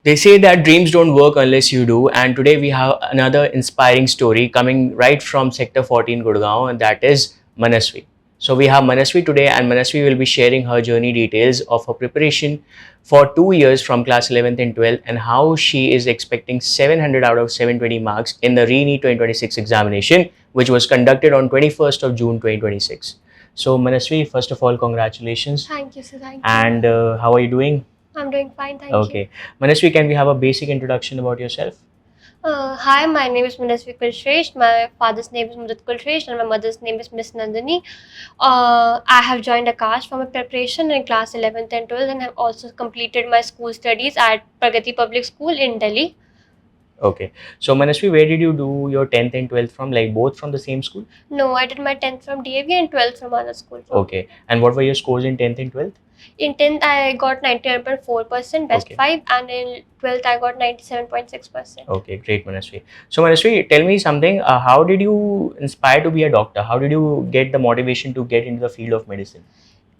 They say that dreams don't work unless you do, and today we have another inspiring story coming right from Sector 14 Gurgaon, and that is Manasvi. So we have Manasvi today, and Manasvi will be sharing her journey details of her preparation for 2 years from class 11th and 12th, and how she is expecting 700 out of 720 marks in the RE-NEET 2026 examination, which was conducted on 21st of June 2026. So Manasvi, first of all, congratulations. Thank you, sir. Thank you. And how are you doing? I'm doing fine, thank you. Okay. Manasvi, can we have a basic introduction about yourself? Hi, my name is Manasvi Kulshresht. My father's name is Mudit Kulshresht and my mother's name is Miss Nandini. I have joined Akash for my preparation in class 11th and 12th and have also completed my school studies at Pragati Public School in Delhi. Okay. So Manasvi, where did you do your 10th and 12th from? Like both from the same school? No, I did my 10th from DAV and 12th from other school. Okay. And what were your scores in 10th and 12th? In 10th, I got 99.4%, best Okay. 5, and in 12th, I got 97.6%. Okay, great, Manasvi. So Manasvi, tell me something. How did you inspire to be a doctor? How did you get the motivation to get into the field of medicine?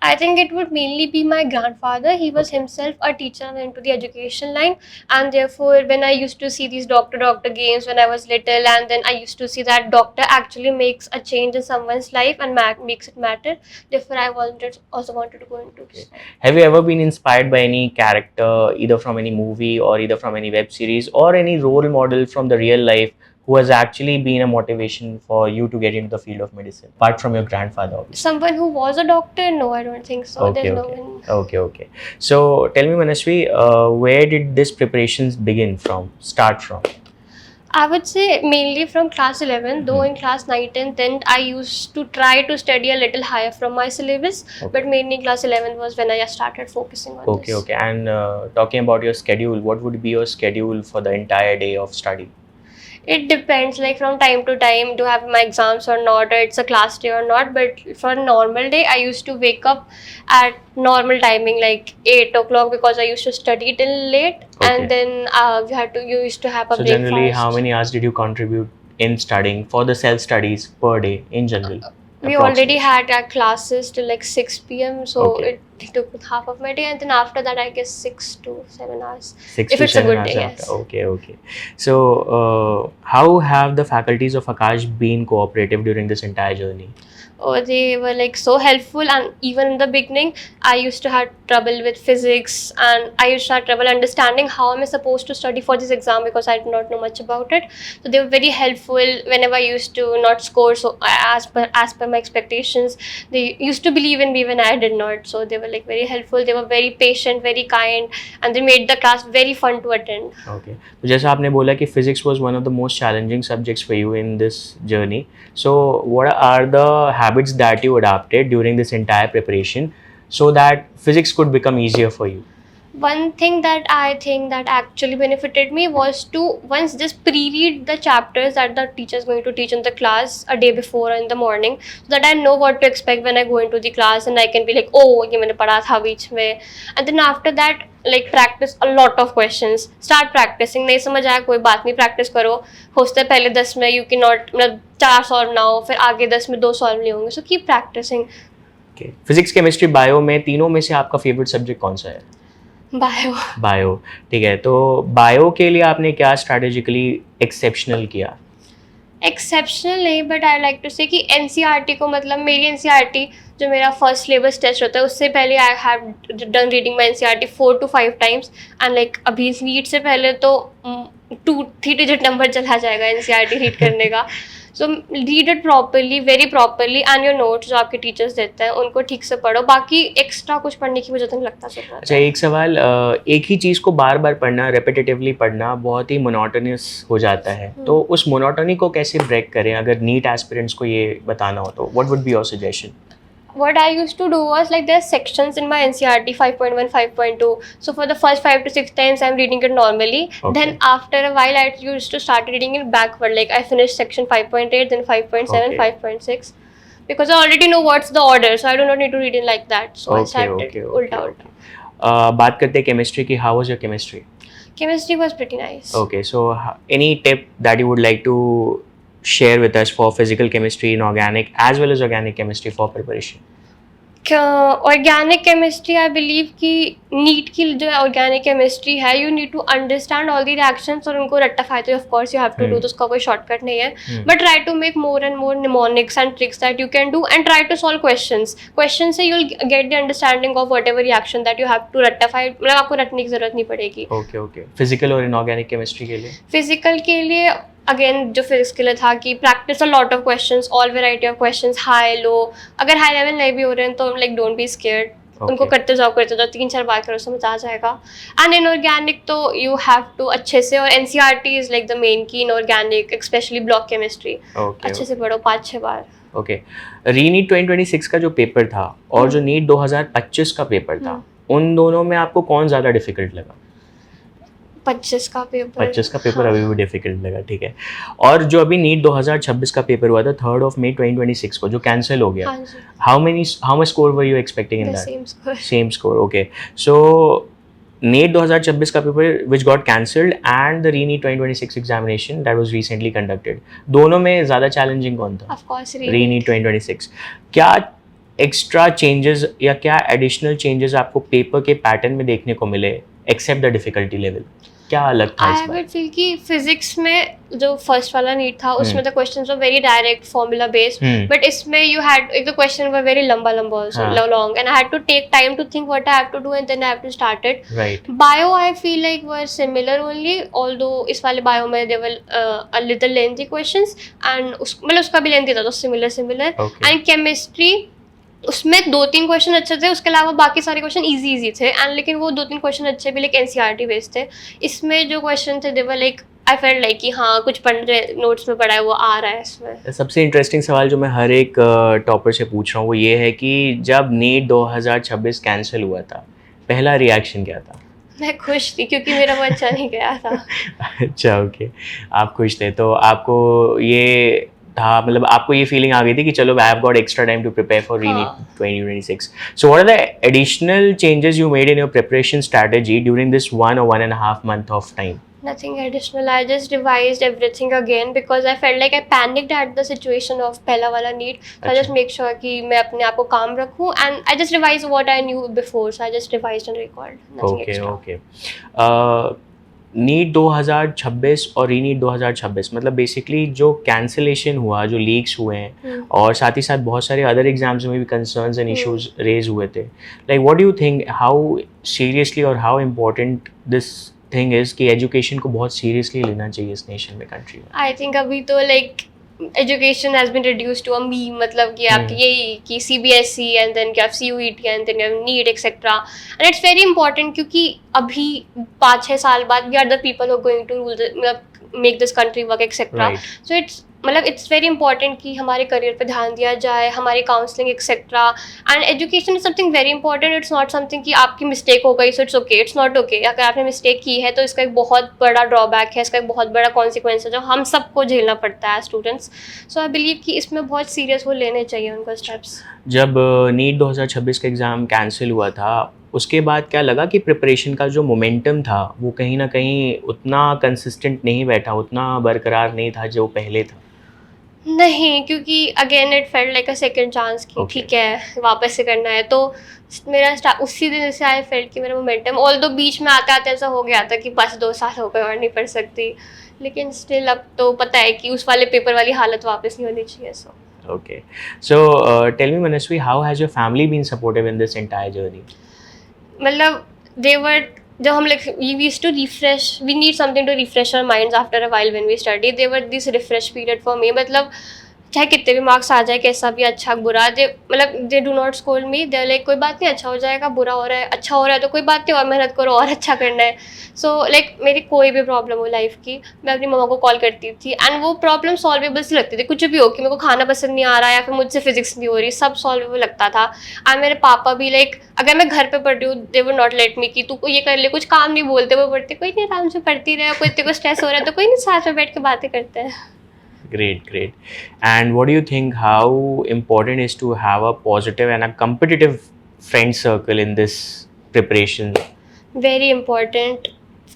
I think it would mainly be my grandfather. He was himself a teacher into the education line, and therefore, when I used to see these doctor games when I was little, and then I used to see that doctor actually makes a change in someone's life and makes it matter. Therefore, I also wanted to go into this. Have you ever been inspired by any character, either from any movie or either from any web series or any role model from the real life who has actually been a motivation for you to get into the field of medicine, apart from your grandfather? Obviously. Someone who was a doctor? No, I don't think so. Okay, There's okay. no one. Okay. So tell me, Manasvi, where did this preparations begin from? Start from? I would say mainly from class 11, though in class 9 and 10, I used to try to study a little higher from my syllabus, but mainly class 11 was when I started focusing on this. Okay. And talking about your schedule, what would be your schedule for the entire day of study? It depends, like from time to time, do I have my exams or not, or it's a class day or not. But for a normal day, I used to wake up at normal timing, like 8 o'clock, because I used to study till late, and then you used to have a So breakfast. generally, how many hours did you contribute in studying for the self studies per day in general? We already had our classes till like 6 p.m. So Okay. it took half of my day, and then after that, I guess 6 to 7 hours. 6 If to it's a 7 good hours day, after. yes. Okay. So, how have the faculties of Akash been cooperative during this entire journey? Oh, they were like so helpful, and even in the beginning, I used to have trouble with physics, and I used to have trouble understanding how am I supposed to study for this exam because I did not know much about it. So they were very helpful whenever I used to not score so as per my expectations. They used to believe in me when I did not. So they were like very helpful. They were very patient, very kind, and they made the class very fun to attend. Okay. तो जैसा आपने बोला कि physics was one of the most challenging subjects for you in this journey. So what are the habits that you adopted during this entire preparation so that physics could become easier for you? One thing that I think that actually benefited me was to once just pre-read the chapters that the teacher is going to teach in the class a day before in the morning, so that I know what to expect when I go into the class, and I can be like, oh, ये मैंने पढ़ा था बीच में. And then after that, like practice a lot of questions. Start practicing. नहीं समझ आया कोई बात नहीं, practice करो. हो सकता है पहले 10 में you cannot मतलब 4 सॉल्व ना हो, फिर आगे 10 में 2 सॉल्व नहीं होंगे. So keep practicing. Okay. Physics chemistry bio में तीनों में से आपका फेवरेट सब्जेक्ट कौन सा है? बायो. ठीक है, तो बायो के लिए आपने क्या स्ट्रैटेजिकली एक्सेप्शनल किया? एक्सेप्शनल नहीं, बट आई लाइक टू से कि एनसीईआरटी को मतलब मेरी एनसीईआरटी जो मेरा फर्स्ट सिलेबस टेस्ट होता है उससे पहले I have done reading my NCERT 4 to 5 times, and like अभी नीट से पहले तो 2-3 डिजिट नंबर चला जाएगा एनसीईआरटी रीड करने का. So read it properly, very properly, and your notes जो आपके टीचर्स देते हैं उनको ठीक से पढ़ो. बाकी एक्स्ट्रा कुछ पढ़ने की मुझे तो नहीं लगता सर. अच्छा, एक सवाल, एक ही चीज़ को बार बार पढ़ना, रेपिटेटिवली पढ़ना बहुत ही मोनोटोनस हो जाता है, तो उस मोनोटोनी को कैसे ब्रेक करें? अगर नीट एस्पिरेंट्स को ये बताना हो तो what would be your suggestion? What I used to do was like there are sections in my NCERT 5.1, 5.2. So for the first 5 to 6 times I'm reading it normally. Okay. Then after a while I used to start reading it backward. Like I finished section 5.8, then 5.7, Okay. 5.6. Because I already know what's the order, so I do not need to read it like that. So I started ulta. बात करते हैं chemistry की. How was your chemistry? Chemistry was pretty nice. Okay, so any tip that you would like to share with us for physical chemistry, inorganic as well as organic chemistry for preparation? Organic chemistry I believe कि NEET की जो organic chemistry है, you need to understand all the reactions और उनको rectify, तो of course you have to do, तो उसका कोई शॉर्टकट नहीं है, but try to make more and more mnemonics and tricks that you can do and try to solve question से you will get the understanding of whatever reaction that you have to rectify, मतलब आपको रटने की जरूरत नहीं पड़ेगी. Okay okay. Physical और inorganic chemistry के लिए? फिजिकल के लिए अगेन जो फिजिक्स के लिए था कि practice a lot of questions, all variety of questions, high low, अगर हाई लेवल नहीं भी हो रहे हैं तो लाइक डोंट बी स्केयर्ड, उनको करते जाओ 3-4 बार करो, समझ आ जाएगा. एंड इनऑर्गेनिक तो यू हैव टू अच्छे से, और NCERT is like the main की इनऑर्गेनिक, स्पेशली ब्लॉक केमिस्ट्री, अच्छे से पढ़ो 5-6 बार. ओके. रीनीट 2026 का जो पेपर था और जो नीट 2025 का पेपर था, उन दोनों में आपको कौन ज़्यादा डिफिकल्ट लगा? 25 का पेपर. 25 का पेपर अभी भी डिफिकल्ट लगा, ठीक है. और जो अभी नीट 2026 का पेपर हुआ था 3rd May 2026 को, जो कैंसिल हो गया, how much score were you expecting in that? Same score. Okay. So NEET 2026 का paper which got cancelled and the re-NEET 2026 examination that was recently conducted, दोनों में ज़्यादा चैलेंजिंग कौन था? Of course re-NEET 2026. क्या एक्स्ट्रा चेंजेस या क्या additional changes आपको पेपर के पैटर्न में देखने को मिले एक्सेप्ट द डिफिकल्टी लेवल? क्या अलग था इस बार? आई वुड फील कि फिजिक्स में जो फर्स्ट वाला नीट था उसमें the questions were very direct formula based, but इसमें यू हैड, एक द क्वेश्चन वर वेरी लंबा also, long, and I had to take time to think what I have to do and then I have to start it. Right. Bio I feel like were similar only, although इस वाले bio में दे वर a little lengthy questions and मतलब उसका भी lengthy था, तो similar. And chemistry उसमें 2-3 question अच्छे थे, उसके अलावा बाकी सारे क्वेश्चन इजी थे, एंड लेकिन वो 2-3 क्वेश्चन अच्छे भी लाइक एनसीईआरटी बेस्ड थे. इसमें जो क्वेश्चन थे they were like I felt like कि हाँ कुछ पढ़ रहे, नोट्स में पढ़ा है वो आ रहा है इसमें. सबसे इंटरेस्टिंग सवाल जो मैं हर एक टॉपर से पूछ रहा हूँ वो ये है कि जब नीट 2026 कैंसिल हुआ था, पहला रिएक्शन क्या था? मैं खुश थी क्योंकि मेरा वो अच्छा नहीं गया था. अच्छा, ओके. आप खुश थे, तो आपको ये था, मतलब आपको ये फीलिंग आ गई थी कि चलो I have got extra time to prepare for री-NEET 2026. So what are the additional changes you made in your preparation strategy during this 1 or 1.5 month of time? Nothing additional. I just revised everything again because I felt like I panicked at the situation of पहला वाला NEET. So I just make sure कि मैं अपने आप को calm रखूँ, and I just revised what I knew before. So I just revised and recalled. Nothing extra. Okay. NEET 2026 और री-NEET 2026, मतलब बेसिकली जो कैंसिलेशन हुआ, जो लीक्स हुए हैं, और साथ ही साथ बहुत सारे अदर एग्जाम्स में भी कंसर्न्स एंड इश्यूज रेज हुए थे. Like what do you think, how seriously और how important this thing is कि एजुकेशन को बहुत सीरियसली लेना चाहिए इस नेशन में, कंट्री में? आई थिंक अभी तो like education has been reduced to a meme, मतलब कि आप यही कि सीबीएसई एंड देन क्या CUET एंड देन NEET etcetera, and it's very important क्योंकि अभी 5-6 साल बाद we are the people who are going to rule, मतलब make this country work etcetera. So it's very important कि हमारे करियर पे ध्यान दिया जाए, हमारी counselling etcetera, and education is something very important. It's not something कि आपकी मिस्टेक हो गई so it's okay, it's not okay. अगर आपने मिस्टेक की है तो इसका एक बहुत बड़ा ड्रॉबैक है, इसका एक बहुत बड़ा कॉन्सिक्वेंस है जो हम सबको झेलना पड़ता है स्टूडेंट्स. सो आई बिलीव कि इसमें बहुत सीरियस वो लेने चाहिए उनको स्टेप्स. जब नीट 2026 का एग्ज़ाम कैंसिल हुआ था, उसके बाद क्या लगा कि प्रिपरेशन का जो मोमेंटम था वो कहीं ना कहीं उतना कंसिस्टेंट नहीं बैठा, उतना बरकरार नहीं था जो पहले था? नहीं, क्योंकि again it felt like a second chance कि ठीक है वापस से करना है, तो मेरा उसी दिन से आई फेल्ट कि मेरा मोमेंटम, ऑल्दो बीच में आते आते ऐसा हो गया था कि बस 2 साल हो गए और नहीं पढ़ सकती, लेकिन स्टिल अब तो पता है कि उस वाले पेपर वाली हालत वापस नहीं होनी चाहिए. सो okay, so tell me Manasvi, how has your family been supportive in this entire journey? मतलब they were, जब हम like we used to refresh, we need something to refresh our minds after a while when we study. They were this refresh period for me. मतलब चाहे कितने भी marks आ जाए, कैसा भी अच्छा बुरा, they do not scold me. They like कोई बात नहीं, अच्छा हो जाएगा, बुरा हो रहा है, अच्छा हो रहा है तो कोई बात नहीं, और मेहनत करो और अच्छा करना है. सो लाइक मेरी कोई भी प्रॉब्लम हो लाइफ की, मैं अपनी मम्मा को कॉल करती थी एंड वो प्रॉब्लम सॉल्वेबल सी लगती थी. कुछ भी हो कि मेरे को खाना पसंद नहीं आ रहा है या फिर मुझसे फिजिक्स नहीं हो रही, सब सॉल्वेबल लगता था. एंड मेरे पापा भी लाइक अगर मैं घर पे पढ़ रही हूँ they would not let me कि तू ये कर ले, कुछ काम नहीं बोलते, वो पढ़ते, कोई नहीं आराम से पढ़ती रहे, कोई तेरे को स्ट्रेस हो रहा है तो कोई नहीं, साथ में बैठ के बातें करते हैं. Great. And what do you think, how important is to have a positive and a competitive friend circle in this preparation? Very important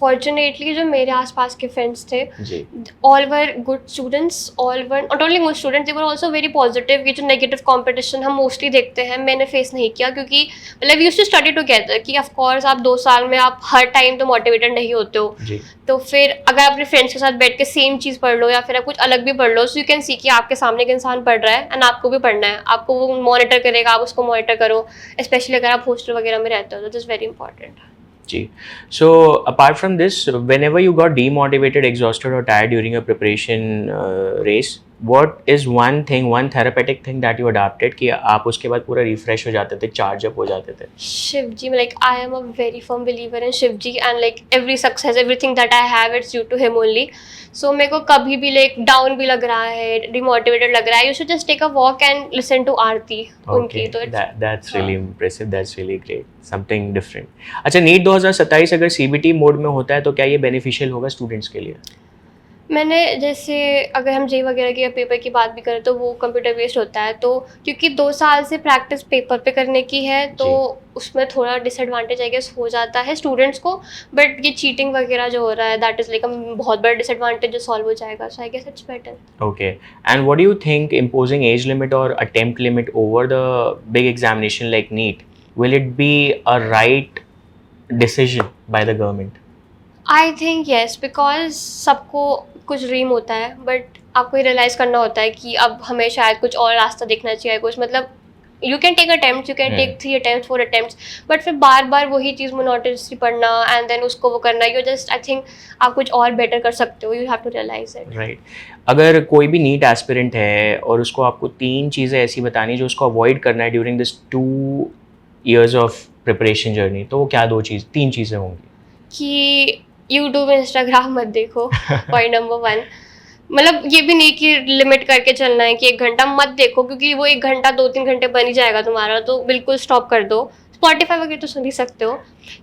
fortunately जो मेरे आसपास के फ्रेंड्स थे, जी all were good students, all were not only good students, they were also very positive. ये जो negative competition हम mostly देखते हैं, मैंने फेस नहीं किया, क्योंकि मतलब we used to study together कि ऑफ कोर्स आप 2 साल में आप हर टाइम तो मोटिवेटेड नहीं होते हो, जी तो फिर अगर आप अपने फ्रेंड्स के साथ बैठ के सेम चीज़ पढ़ लो या फिर आप कुछ अलग भी पढ़ लो, सो यू कैन सी कि आपके सामने एक इंसान पढ़ रहा है एंड आपको भी पढ़ना है, आपको वो मॉनिटर करेगा, आप उसको मॉनिटर करो, स्पेशली अगर आप हॉस्टल वगैरह में रहते हो, तो दिस वेरी इंपॉर्टेंट. जी. So apart from this, whenever you got demotivated, exhausted or tired during your preparation race, what is one thing, one therapeutic thing that you adapted कि आप उसके बाद पूरा refresh हो जाते थे, charge up हो जाते थे? Shivji, like I am a very firm believer in Shivji, and like every success, everything that I have, it's due to him only. So मेरे को कभी भी like down भी लग रहा है, demotivated लग रहा है, you should just take a walk and listen to आरती उनकी. तो that's really impressive, that's really great, something different. अच्छा, नीट 2027 अगर CBT मोड में होता है तो क्या ये बेनिफिशियल होगा स्टूडेंट्स के लिए? मैंने जैसे अगर हम जे वगैरह के पेपर की बात भी करें तो वो कंप्यूटर बेस्ड होता है, तो क्योंकि 2 साल से प्रैक्टिस पेपर पे करने की है, तो उसमें थोड़ा डिसएडवांटेज आई गेस हो जाता है स्टूडेंट्स को, बट ये चीटिंग वगैरह जो हो रहा है दैट इज़ लाइक बहुत बड़ा डिसएडवांटेज जो सॉल्व हो जाएगा, so I guess it's better. Okay. And what do you think imposing age limit or attempt limit over the big examination like NEET, will it be a right decision by the government? I think yes, because सबको कुछ dream होता है, but आपको ये realise करना होता है कि अब हमें शायद कुछ और रास्ता देखना चाहिए, कुछ मतलब you can take attempt, you can take 3 attempt 4 attempt, but फिर बार बार वही चीज़ मोनोटोनसली पढ़ना एंड देन उसको वो करना, यू जस्ट आई थिंक आप कुछ और बेटर कर सकते हो, you have to realise it. Right. अगर कोई भी नीट एस्पिरेंट है और उसको आपको 3 चीज़ें ऐसी बतानी जो उसको अवॉइड करना है during this 2 years of preparation journey, तो वो क्या 3 चीज़ें होंगी? कि यूट्यूब इंस्टाग्राम मत देखो, पॉइंट नंबर 1. मतलब ये भी नहीं कि लिमिट करके चलना है कि 1 घंटा मत देखो, क्योंकि वो 1 घंटा 2-3 घंटे बन ही जाएगा तुम्हारा, तो बिल्कुल स्टॉप कर दो. स्पॉटिफाई वगैरह तो सुन ही सकते हो.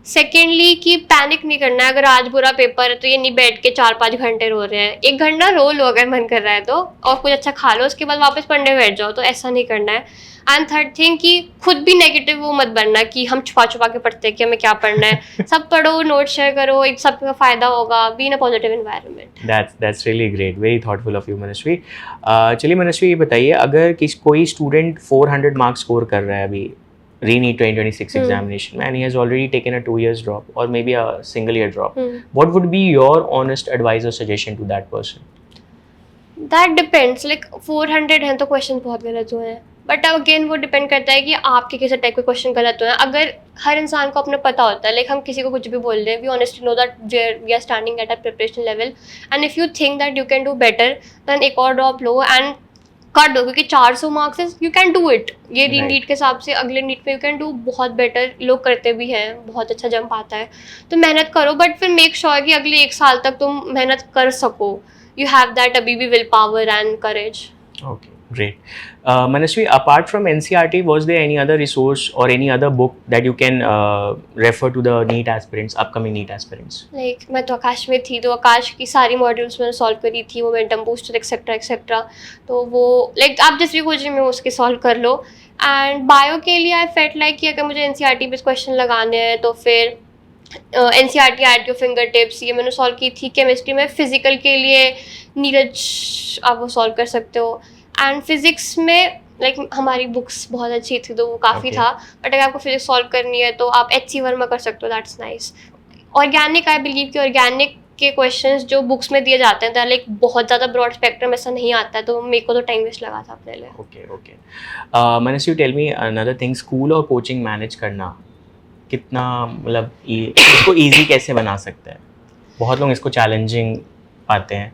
सेकेंडली कि पैनिक नहीं करना है, अगर आज बुरा पेपर है तो ये नहीं बैठ के 4-5 घंटे रो रहे हैं, 1 घंटा रो लो अगर मन कर रहा है तो, और कुछ अच्छा खा लो, उसके बाद वापस पढ़ने बैठ जाओ, तो ऐसा नहीं करना है. एंड थर्ड थिंग कि खुद भी नेगेटिव वो मत बनना कि हम छुपा छुपा के पढ़ते हैं कि हमें क्या पढ़ना है. सब पढ़ो, नोट शेयर करो, एक सबका फायदा होगा, be in a positive environment. That's really great, very thoughtful of you, मनस्वी. चलिए मनस्वी, ये बताइए, अगर कोई स्टूडेंट 400 मार्क्स स्कोर कर रहा है अभी re-NEET 2026 examination में, and he has already taken a 2 years drop or maybe a single year drop, what would be your honest advice or suggestion to that person? That depends, like 400 हैं तो question बहुत गलत हुए हैं, but again वो depend करता है कि आपके किस टाइप के क्वेश्चन गलत हुए हैं. अगर हर इंसान को अपना पता होता है, लाइक हम किसी को कुछ भी बोल रहे हैं, we honestly know that we are standing at a preparation level, and if you think that you can do better, then एक और ड्रॉप लो एंड कर दो, क्योंकि 400 marks you can do it. ये नीट के हिसाब से अगले नीट पे यू कैन डू बहुत बेटर, लोग करते भी हैं, बहुत अच्छा जंप आता है, तो मेहनत करो, बट फिर मेक श्योर कि अगले 1 साल तक तुम मेहनत कर सको. You have that अभी भी will power and courage. Okay, great. Manasvi, apart from NCERT, was there any other resource or any other book that you can refer to the NEET aspirants, upcoming NEET aspirants? Like मैं तो आकाश में थी, तो आकाश की सारी modules मैंने solve करी थी, मोमेंटम बूस्टर एक्सेट्रा एक्सेट्रा, तो वो लाइक आप जिस भी कोचिंग में उसके सॉल्व कर लो. एंड बायो के लिए आई फेल्ट लाइक कि अगर मुझे NCERT पे क्वेश्चन लगाने हैं तो फिर NCERT at your finger tips, ये मैंने सॉल्व की थी. केमिस्ट्री में, फिजिकल के लिए नीरज आप वो सॉल्व कर सकते हो. एंड फिजिक्स में लाइक हमारी बुक्स बहुत अच्छी थी तो वो काफ़ी था, बट अगर आपको फिजिक्स सॉल्व करनी है तो आप HC वर्मा कर सकते हो, that's nice. Organic, I believe कि ऑर्गेनिक के क्वेश्चंस जो बुक्स में दिए जाते हैं लाइक बहुत ज़्यादा ब्रॉड स्पेक्ट्रम ऐसा नहीं आता है, तो मेरे को तो टाइम वेस्ट लगा था अपने लिए. Okay. Manasvi, tell me another thing, school और कोचिंग मैनेज करना कितना, मतलब इसको ईजी कैसे बना सकते हैं? बहुत लोग इसको चैलेंजिंग पाते हैं.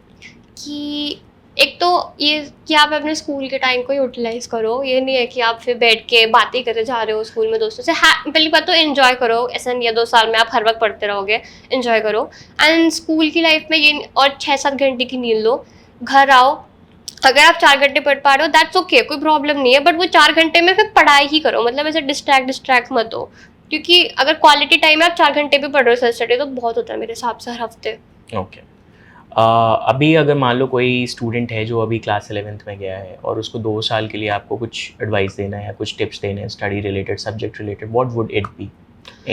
कि एक तो ये कि आप अपने स्कूल के टाइम को यूटिलाइज करो, ये नहीं है कि आप फिर बैठ के बातें करते जा रहे हो स्कूल में दोस्तों से. पहली बात तो एंजॉय करो, ऐसा नहीं है 2 साल में आप हर वक्त पढ़ते रहोगे, एंजॉय करो. एंड स्कूल की लाइफ में ये, और 6-7 घंटे की नींद लो, घर आओ, अगर आप 4 घंटे पढ़ पा रहे हो दैट्स ओके, कोई प्रॉब्लम नहीं है, बट वो 4 घंटे में फिर पढ़ाई ही करो, मतलब ऐसे डिस्ट्रैक्ट मत हो, क्योंकि अगर क्वालिटी टाइम है आप 4 घंटे भी पढ़ रहे हो सेल्फ स्टडी तो बहुत होता है मेरे हिसाब से हर हफ्ते. ओके. अभी अगर मान लो कोई स्टूडेंट है जो अभी क्लास 11th में गया है और उसको 2 साल के लिए आपको कुछ एडवाइस देना है या कुछ टिप्स देना है study related, subject related, what would it be?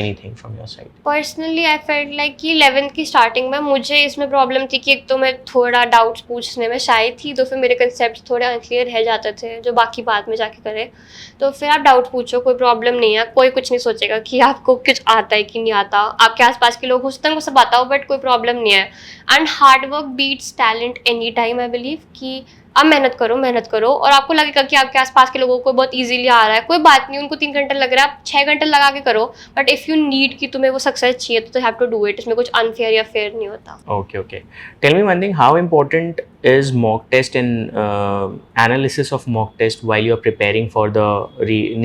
Anything from your side? Personally I felt like कि 11th की स्टार्टिंग में मुझे इसमें प्रॉब्लम थी कि एक तो मैं थोड़ा डाउट्स पूछने में शाय थी, तो फिर मेरे कंसेप्ट थोड़े अनक्लियर रह जाते थे जो बाकी बाद में जाके करे। तो फिर आप डाउट पूछो, कोई प्रॉब्लम नहीं है, कोई कुछ नहीं सोचेगा कि आपको कुछ आता है कि नहीं आता। आपके आसपास के लोग हो सकते हैं उनको सब आता हो, बट कोई प्रॉब्लम नहीं है। And hard work beats talent any time. I believe कि आप मेहनत करो और आपको लगेगा कि आपके आसपास के लोगों को बहुत इजीली आ रहा है, कोई बात नहीं, उनको 3 घंटे लग रहा है, आप 6 घंटे लगा के करो। बट इफ़ यू नीड कि तुम्हें वो सक्सेस चाहिए तो हैव टू डू इट। इसमें कुछ अनफेयर या फेयर नहीं होता। Okay, okay. Tell me one thing, how important is mock test and analysis of mock test while you're preparing for the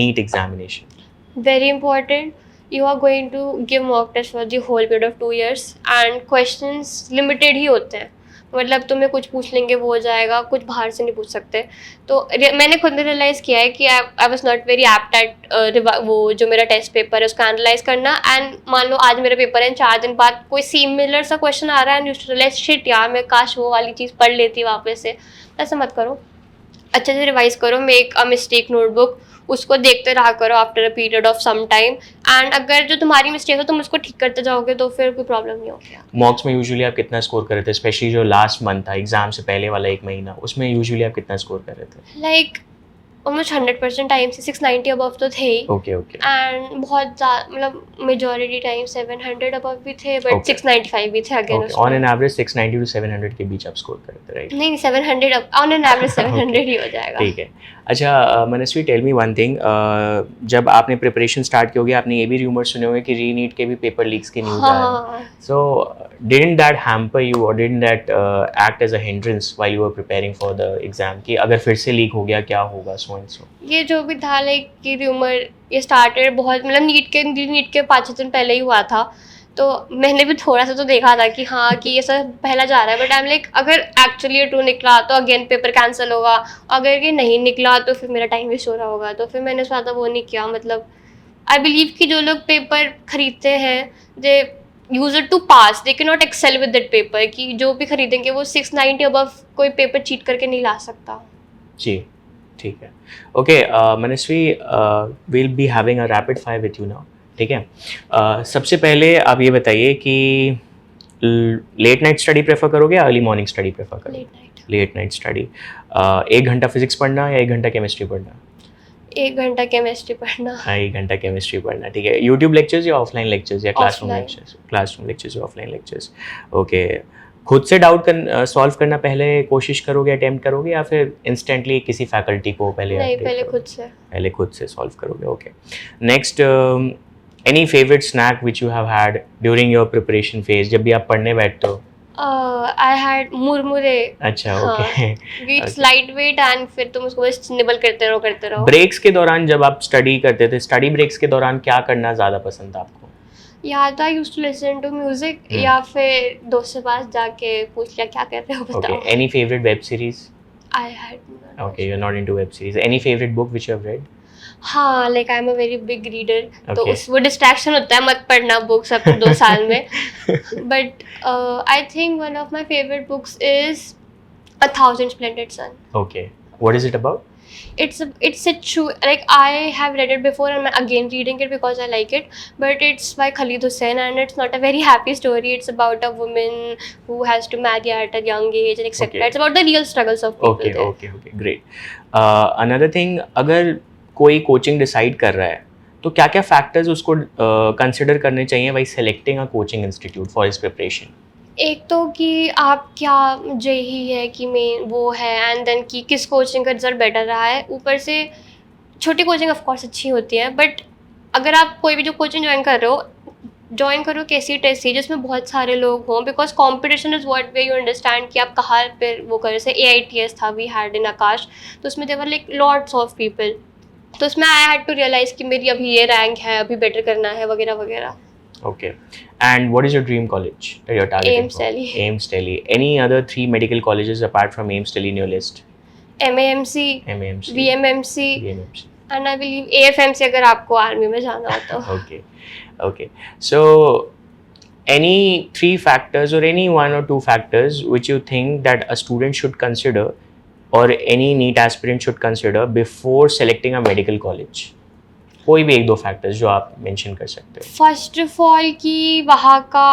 NEET examination? Very important. You are going to give mock test for the whole period of 2 years and questions limited ही होते हैं। मतलब तुम्हें कुछ पूछ लेंगे वो हो जाएगा, कुछ बाहर से नहीं पूछ सकते। तो मैंने खुद ने रियलाइज़ किया है कि I was not very apt at वो जो मेरा टेस्ट पेपर है उसको एनालाइज करना। एंड मान लो आज मेरा पेपर है, 4 दिन बाद कोई सिमिलर सा क्वेश्चन आ रहा है एंड यू रियलाइज शिट यार मैं काश वो वाली चीज़ पढ़ लेती वापस से। ऐसा मत करो, अच्छे से रिवाइज करो, मेक अ मिस्टेक नोटबुक, उसको देखते रहा करो after a period of some time. And अगर जो तुम्हारी मिस्टेक हो तुम उसको ठीक करते जाओगे तो फिर कोई प्रॉब्लम नहीं होगी। मॉक्स में यूजुअली आप कितना स्कोर कर रहे थे, स्पेशली जो लास्ट मंथ था एग्जाम से पहले वाला 1 महीना, उसमें यूजुअली आप कितना स्कोर कर रहे थे? लाइक ऑलमोस्ट 100% टाइम से 690 अबव तो थे ही। Okay okay. एंड बहुत ज़्यादा मतलब मेजॉरिटी टाइम 700 अबव भी थे, बट 695 भी थे again. Okay, on an average 690 to 700 के बीच आप स्कोर कर रहे थे, राइट? नहीं 700 ऑन एन एवरेज 700 ही हो जाएगा। ठीक है। अच्छा मनस्वी, टेल मी वन थिंग, जब आपने प्रिपरेशन स्टार्ट की होगी आपने ये भी रूमर सुने होंगे कि रीनीट के भी पेपर लीक्स की न्यूज़ आया। हाँ। So didn't that hamper you और didn't that act as a hindrance while you were preparing for the exam कि अगर फिर से लीक हो गया क्या होगा, सो एंड सो? ये जो भी था लाइक कि रूमर ये स्टार्टेड बहुत मतलब नीट के 5 दिन पहले ही हुआ था। तो मैंने भी थोड़ा सा तो देखा था कि हाँ कि ये सब पहला जा रहा है, बट आई एम लाइक अगर एक्चुअली ये ट्रू निकला तो अगेन पेपर कैंसिल होगा, अगर ये नहीं निकला तो फिर मेरा टाइम वेस्ट हो रहा होगा। तो फिर मैंने ज़्यादा वो नहीं किया। मतलब आई बिलीव कि जो लोग पेपर खरीदते हैं they use it to pass, they can not excel with that paper. कि जो भी खरीदेंगे वो 690 अबव कोई पेपर चीट करके नहीं ला सकता। जी ठीक है। Okay Manasvi, will be having a rapid fire with you now, ठीक है? सबसे पहले आप ये बताइए कि लेट नाइट स्टडी प्रेफर करोगे या अर्ली मॉर्निंग स्टडी प्रेफर करोगे? Late night study. 1 घंटा फिजिक्स पढ़ना या 1 घंटा केमिस्ट्री पढ़ना? 1 घंटा केमिस्ट्री पढ़ना। हाँ, 1 घंटा केमिस्ट्री पढ़ना, ठीक है। यूट्यूब लेक्चर्स या ऑफलाइन लेक्चर्स या classroom Offline. Lectures? Classroom lectures या ऑफलाइन लेक्चर्स? ओके। खुद से डाउट सॉल्व करना पहले कोशिश करोगे, अटेम्प्ट करोगे, या फिर इंस्टेंटली किसी फैकल्टी को पहले? नहीं, update पहले करोगे? खुद से। पहले खुद से सॉल्व करोगे, okay. Next, any favourite snack which you have had during your preparation phase? जब भी आप पढ़ने बैठते हो? आई हैड मुरमुरे। अच्छा, हाँ, okay. Its light weight and फिर तुम उसको बस निबल करते रहो। ब्रेक्स के दौरान जब आप स्टडी करते थे, स्टडी ब्रेक्स के दौरान क्या करना ज़्यादा पसंद था आपको? या तो I used to listen to music या फिर दोस्त से पास जाके पूछ लिया क्या कर रहे हो बताओ। Okay, any favourite web series? I had okay, you are not into web series. Any favourite book which you have read? हाँ, like I am a very big reader, तो Okay. उस वो डिस्ट्रैक्शन होता है मत पढ़ना बुक्स अब 2 साल में। But I think one of my favourite books is A Thousand Splendid Sun. Okay, what is it about? It's a true, like I have read it before and I'm again reading it because I like it, but it's by Khalid Hussain and it's not a very happy story. It's about a woman who has to marry at a young age and etc. Okay. It's about the real struggles of people Okay, there. okay, great. Another thing, अगर कोई coaching decide कर रहा है तो क्या क्या factors उसको consider करने चाहिए why selecting a coaching institute for his preparation? एक तो कि आप क्या जेई है कि मेन वो है, एंड देन कि किस कोचिंग का रिजल्ट बेटर रहा है। ऊपर से छोटी कोचिंग ऑफ कोर्स अच्छी होती है, बट अगर आप कोई भी जो कोचिंग ज्वाइन करो कैसी टेस्टी जिसमें बहुत सारे लोग हों, because competition is what way you understand कि आप कहाँ पर वो कर। जैसे AITS था वी हैड इन आकाश, तो उसमें देवर लाइक लॉट्स ऑफ पीपल, तो उसमें आई हैड टू रियलाइज़ कि मेरी अभी ये रैंक है, अभी बेटर करना है वगैरह वगैरह। Okay. And what is your dream college that you're targeting AIMS for? Delhi. AIMS Delhi. Any other 3 medical colleges apart from AIMS Delhi in your list? MAMC, MAMC, VMMC VMMC. And I believe AFMC अगर आपको army में जाना हो तो। Okay. Okay. So, any 3 factors or any 1 or 2 factors which you think that a student should consider or any NEET aspirant should consider before selecting a medical college? कोई भी एक दो फैक्टर्स जो आप मेंशन कर सकते हो. फर्स्ट ऑफ ऑल कि वहाँ का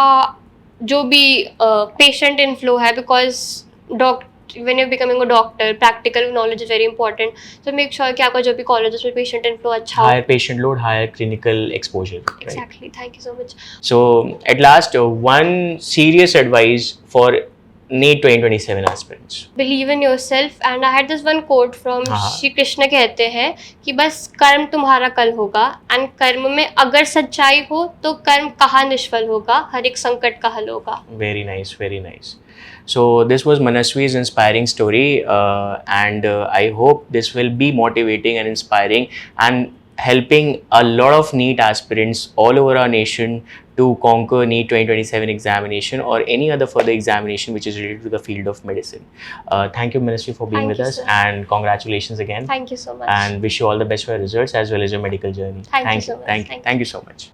जो भी पेशेंट इनफ्लो है, because doctor when you're becoming a doctor, practical knowledge is very important. So make sure कि आपका जो भी कॉलेज है उसमें पेशेंट इनफ्लो अच्छा हो. Higher patient load, higher clinical exposure. Right? Exactly. Thank you so much. So at last, one serious advice for NEET 2027 aspirants. Believe in yourself. And I had this one quote from हाँ. श्री कृष्ण कहते हैं कि बस कर्म तुम्हारा कल होगा, and कर्म में अगर सच्चाई हो तो कर्म कहाँ निष्फल होगा, हर एक संकट का हल होगा. Very nice, very nice. So this was Manaswi's inspiring story, and I hope this will be motivating and inspiring and helping a lot of NEET aspirants all over our nation to conquer NEET 2027 examination or any other further examination which is related to the field of medicine. Thank you, Manaswi, for being Thank with you, us, sir. and congratulations again. Thank you so much. And wish you all the best for your results as well as your medical journey. Thank you so much. Thank you so much.